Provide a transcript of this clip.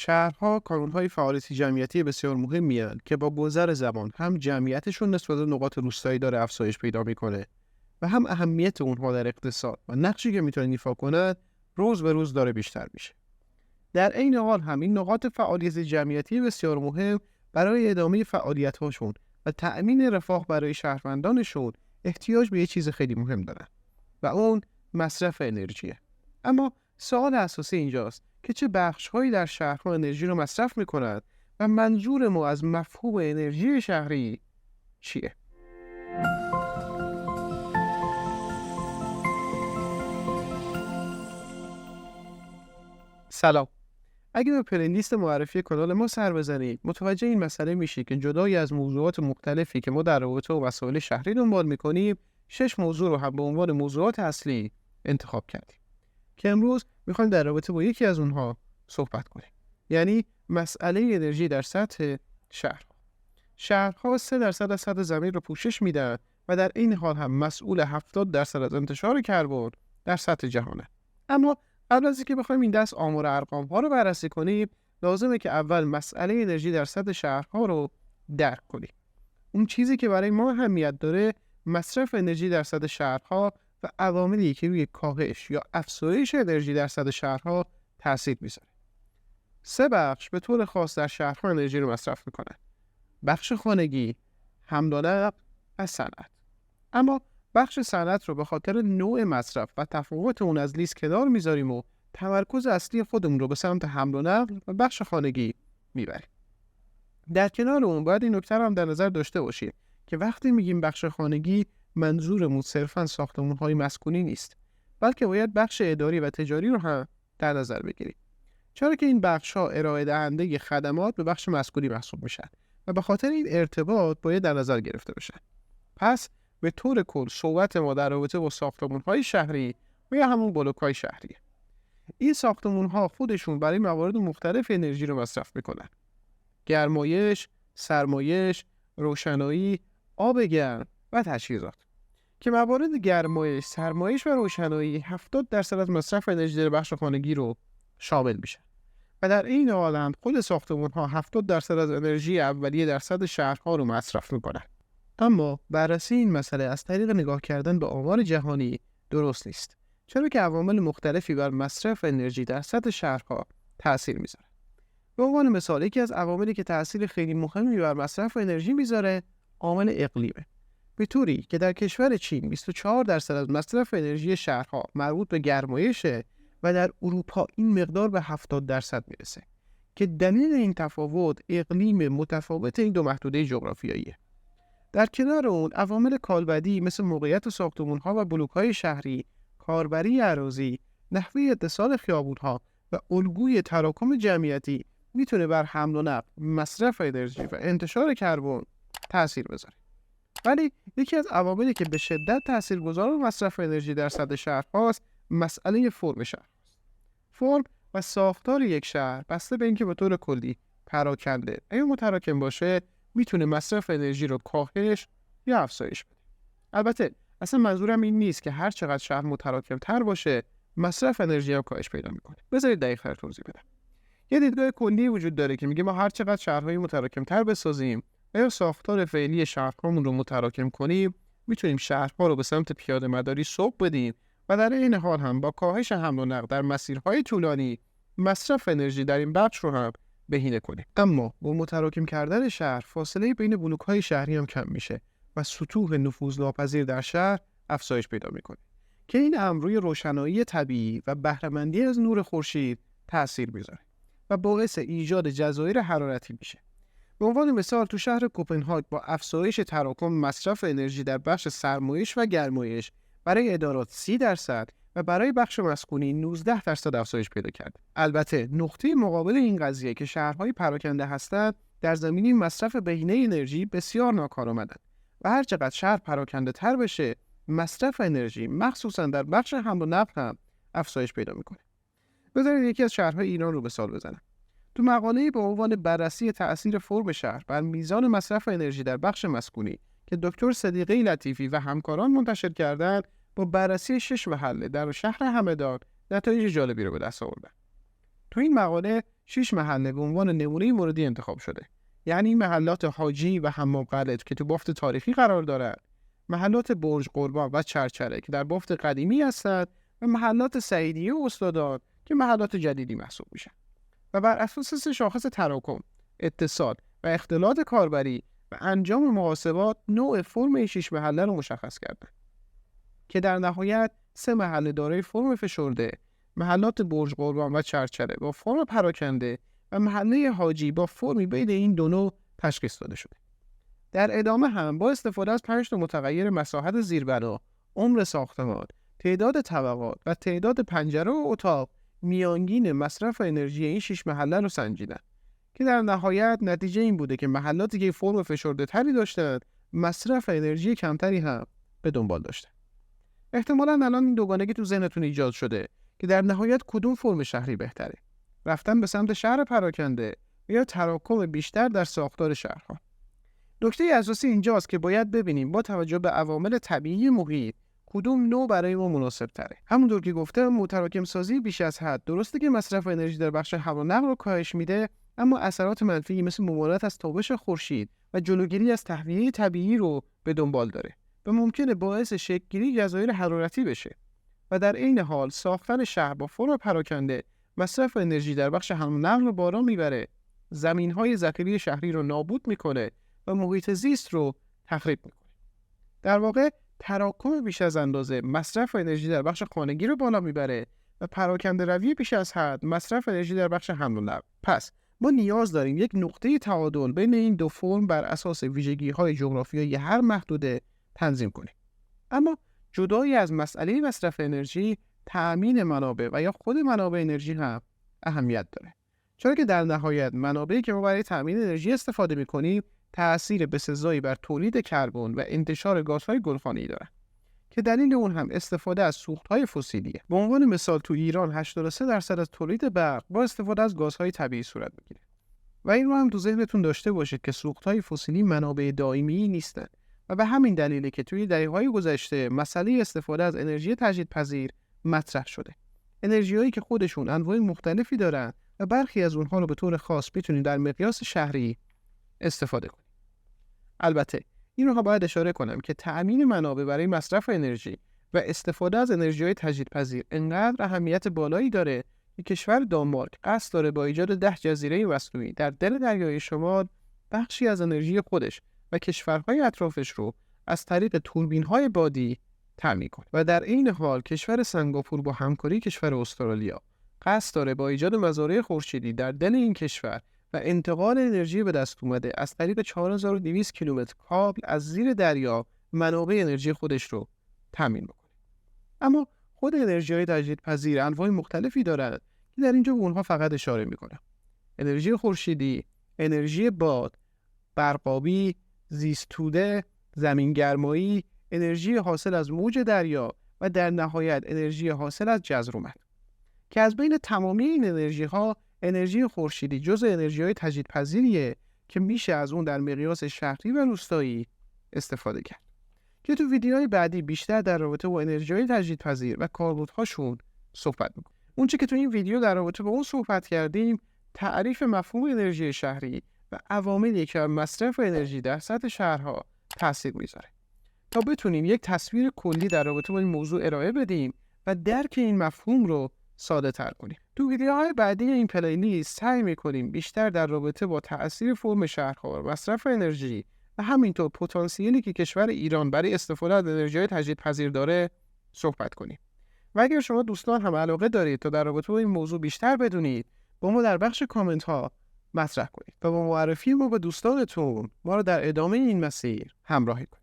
شهرها کانون‌های فعالیت جمعیتی بسیار مهمی هستند که با گذر زمان هم جمعیتشون نسبت به نقاط روستایی داره افزایش پیدا میکنه و هم اهمیت اونها در اقتصاد و نقشی که میتونن ایفا کنند روز به روز داره بیشتر میشه. در عین حال همین نقاط فعالیت جمعیتی بسیار مهم برای ادامه فعالیت‌هاشون و تأمین رفاه برای شهروندانشون احتیاج به یه چیز خیلی مهم دارن و اون مصرف انرژیه. اما سوال اساسی اینجاست که چه بخش‌هایی در شهرها انرژی رو مصرف می‌کنند و منظور ما از مفهوم انرژی شهری چیه؟ سلام. اگه به پلیلیست معرفی کانال ما سر بزنید، متوجه این مسئله میشید که جدای از موضوعات مختلفی که ما در رابطه با مسائل شهری دنبال می‌کنیم، 6 موضوع رو هم به عنوان موضوعات اصلی انتخاب کردیم که امروز می‌خوایم در رابطه با یکی از اونها صحبت کنیم. یعنی مسئله انرژی در سطح شهرها. شهرها 3% از سطح زمین رو پوشش میدن و در این حال هم مسئول 70% از انتشار کربن در سطح جهانه. اما قبل از اینکه بخوایم این دست آمار ارقام ها رو بررسی کنیم، لازمه که اول مسئله انرژی در سطح شهرها رو درک کنیم. اون چیزی که برای ما اهمیت داره مصرف انرژی در سطح شهرها و عواملی که روی کاهش یا افزایش انرژی در سطح شهرها تاثیر میذاره. 3 بخش به طور خاص در شهرها انرژی رو مصرف میکنن: بخش خانگی، حمل و نقل و صنعت. اما بخش صنعت رو به خاطر نوع مصرف و تفاوت اون از لیست کنار میذاریم و تمرکز اصلی خودمون رو به سمت حمل و نقل و بخش خانگی میبریم. در کنار اون باید این نکته رو هم در نظر داشته باشیم که وقتی میگیم بخش خانگی، منظورمون صرفاً ساختمان‌های مسکونی نیست، بلکه باید بخش اداری و تجاری رو هم در نظر بگیریم. چرا که این بخش‌ها ارائه دهنده خدمات به بخش مسکونی محسوب میشن و به خاطر این ارتباط باید در نظر گرفته بشن. پس به طور کل صحبت ما در رابطه با ساختمان‌های شهری و یا همون بلوک‌های شهریه. این ساختمان‌ها خودشون برای موارد مختلف انرژی رو مصرف میکنن: گرمایش، سرمایش، روشنایی، آب گرم و تجهیزات. که موارد گرمایش، سرمایش و روشنایی 70% از مصرف انرژی در بخش خانگی رو شامل میشن. و در این حال هم خود ساختمان‌ها 70% از انرژی اولیه در سطح شهرها رو مصرف میکنن. اما بررسی این مسئله از طریق نگاه کردن به آمار جهانی درست نیست، چرا که عوامل مختلفی بر مصرف انرژی در سطح شهرها تأثیر میذاره. به عنوان مثال، یکی از عواملی که تأثیر خیلی مهمی بر مصرف انرژی میذاره عامل اقلیمه، به طوری که در کشور چین 24% از مصرف انرژی شهرها مربوط به گرمایشه و در اروپا این مقدار به 70% میرسه که دلیل این تفاوت اقلیم متفاوت این دو محدوده جغرافیاییه. در کنار اون عوامل کالبدی مثل موقعیت ساختمان‌ها و بلوک‌های شهری، کاربری اراضی، نحوه اتصال خیابون‌ها و الگوی تراکم جمعیتی میتونه بر حمل و نقل، مصرف انرژی و انتشار کربن تأثیر بذاره. ولی یکی از عواملی که به شدت تاثیرگذار بر مصرف انرژی در سطح شهرهاست مسئله فرم شهر. فرم و ساختار یک شهر بسته به اینکه به طور کلی پراکنده یا متراکم باشه میتونه مصرف انرژی رو کاهش یا افزایش بده. البته اصلا منظورم این نیست که هر چقدر شهر متراکم تر باشه مصرف انرژی هم کاهش پیدا میکنه. بذارید دقیق‌تر توضیح بدم. یه دیدگاه کلی وجود داره که میگه ما هر چقدر شهرهای متراکم تر بسازیم و یا ساختار فعلی شهرهامون رو متراکم کنیم میتونیم شهرها رو به سمت پیاده مداری سوق بدیم و در این حال هم با کاهش حمل و نقل در مسیرهای طولانی مصرف انرژی در این بخش رو هم بهینه کنیم. اما با متراکم کردن شهر فاصله بین بلوک‌های شهری هم کم میشه و سطوح نفوذناپذیر در شهر افزایش پیدا میکنه که این امر روی روشنایی طبیعی و بهره‌مندی از نور خورشید تأثیر میذاره و باعث ایجاد جزایر حرارتی میشه. به عنوان مثال تو شهر کوپنهاگ با افزایش تراکم مصرف انرژی در بخش سرمایش و گرمایش برای ادارات 30% و برای بخش مسکونی 19% افزایش پیدا کرد. البته نقطه مقابل این قضیه که شهرهای پراکنده هستند در زمینه مصرف بهینه انرژی بسیار ناکارآمدند و هر چقدر شهر پراکنده تر بشه مصرف انرژی مخصوصا در بخش حمل و نقل هم افزایش پیدا میکنه. بذارید یکی از شهرهای ایران رو مثال بزنم. تو مقاله‌ای به عنوان بررسی تأثیر فرم شهر بر میزان مصرف انرژی در بخش مسکونی که دکتر صدیقه لطیفی و همکاران منتشر کردند، با بررسی 6 محله در شهر همدان نتایج جالبی رو به دست آوردن. تو این مقاله 6 محله به عنوان نمونه موردی انتخاب شده. یعنی محلات حاجی و حمام قلعه که تو بافت تاریخی قرار دارند، محلات برج قربان و چرچره که در بافت قدیمی هستند و محلات سعیدیه و استادان که محلات جدیدی محسوب میشن. و بر اساس 3 شاخص تراکم، اتصال و اختلاط کاربری و انجام محاسبات نوع فرم این 6 محله رو مشخص کردن که در نهایت 3 محله دارای فرم فشرده، محلات برج قربان و چرچره با فرم پراکنده و محله حاجی با فرمی بین این دو نوع تشخیص داده شده. در ادامه هم با استفاده از 5 تا متغیر مساحت زیربنا، عمر ساختمان، تعداد طبقات و تعداد پنجره و اتاق، میانگین مصرف انرژی این 6 محله رو سنجیدن که در نهایت نتیجه این بوده که محلاتی که فرم فشرده تری داشتند مصرف انرژی کمتری هم به دنبال داشتن. احتمالاً الان این دوگانگی تو ذهنتون ایجاد شده که در نهایت کدوم فرم شهری بهتره؟ رفتن به سمت شهر پراکنده یا تراکم بیشتر در ساختار شهرها؟ نکته اساسی اینجاست که باید ببینیم با توجه به عوامل طبیعی محیط کدوم نوع برای ما مناسب تره. همونطور که گفتم متراکم سازی بیش از حد درسته که مصرف انرژی در بخش هوا و نقل رو کاهش میده، اما اثرات منفی مثل ممانعت از تابش خورشید و جلوگیری از تهویه طبیعی رو به دنبال داره و ممکنه باعث شکل‌گیری جزایر حرارتی بشه. و در عین حال ساختن شهر با فرم پراکنده مصرف انرژی در بخش حمل و نقل رو بالا میبره، زمین‌های ذخیره شهری رو نابود میکنه و محیط زیست رو تخریب میکنه. در واقع تراکم بیش از اندازه مصرف انرژی در بخش خانگی رو بالا میبره و پراکنده روی بیش از حد مصرف انرژی در بخش حمل و نقل. پس ما نیاز داریم یک نقطه تعادل بین این دو فرم بر اساس ویژگی‌های جغرافیایی هر محدوده تنظیم کنیم. اما جدایی از مسئله مصرف انرژی، تأمین منابع و یا خود منابع انرژی هم اهمیت داره. چرا که در نهایت منابعی که ما برای تأمین انرژی استفاده می‌کنیم تأثیر بسزایی بر تولید کربن و انتشار گازهای گلخانه‌ای دارند که دلیل اون هم استفاده از سوخت‌های فسیلیه. به عنوان مثال تو ایران 83% از تولید برق با استفاده از گازهای طبیعی صورت می‌گیره. و این رو هم تو ذهنتون داشته باشید که سوخت‌های فسیلی منابع دائمی نیستن و به همین دلیله که توی دهه‌های گذشته مسئله استفاده از انرژی تجدیدپذیر مطرح شده. انرژی‌هایی که خودشون انواع مختلفی دارن و برخی از اونها رو به طور خاص میتونید در مقیاس شهری استفاده کنید. البته این رو باید اشاره کنم که تأمین منابع برای مصرف انرژی و استفاده از انرژی‌های تجدیدپذیر انقدر اهمیت بالایی داره که کشور دانمارک قصد داره با ایجاد 10 جزیره مصنوعی در دل دریای شمال بخشی از انرژی خودش و کشورهای اطرافش رو از طریق توربین‌های بادی تامین کنه. و در این حال کشور سنگاپور با همکاری کشور استرالیا قصد داره با ایجاد مزارع خورشیدی در دل این کشور و انتقال انرژی به دست اومده از طریق 4200 کیلومتر کابل از زیر دریا منابع انرژی خودش رو تامین بکنه. اما خود انرژی‌های تجدیدپذیر انواع مختلفی دارند که در اینجا به اونها فقط اشاره می‌کنم. انرژی خورشیدی، انرژی باد، برقابی، زیستوده، زمینگرمایی، انرژی حاصل از موج دریا و در نهایت انرژی حاصل از جزر و مد. که از بین تمامی این انرژی‌ها انرژی خورشیدی جزء انرژی‌های تجدیدپذیریه که میشه از اون در مقیاس شهری و روستایی استفاده کرد. که تو ویدیوهای بعدی بیشتر در رابطه با انرژی‌های تجدیدپذیر و کاربردهاشون صحبت می‌کنم. اون چیزی که تو این ویدیو در رابطه با اون صحبت کردیم تعریف مفهوم انرژی شهری و عواملی که مصرف انرژی در سطح شهرها تاثیر میذاره تا بتونیم یک تصویر کلی در رابطه با این موضوع ارائه بدیم و درک این مفهوم رو ساده تر کنیم. تو ویدیوهای بعدی این پلیلیست سعی میکنیم بیشتر در رابطه با تأثیر فرم شهرها و مصرف انرژی و همینطور پتانسیلی که کشور ایران برای استفاده از انرژی‌های تجدیدپذیر داره صحبت کنیم. و اگر شما دوستان هم علاقه دارید تا در رابطه با این موضوع بیشتر بدونید، با ما در بخش کامنت ها مطرح کنید و با معرفی ما به دوستانتون ما رو در ادامه این مسیر همراهی کنید.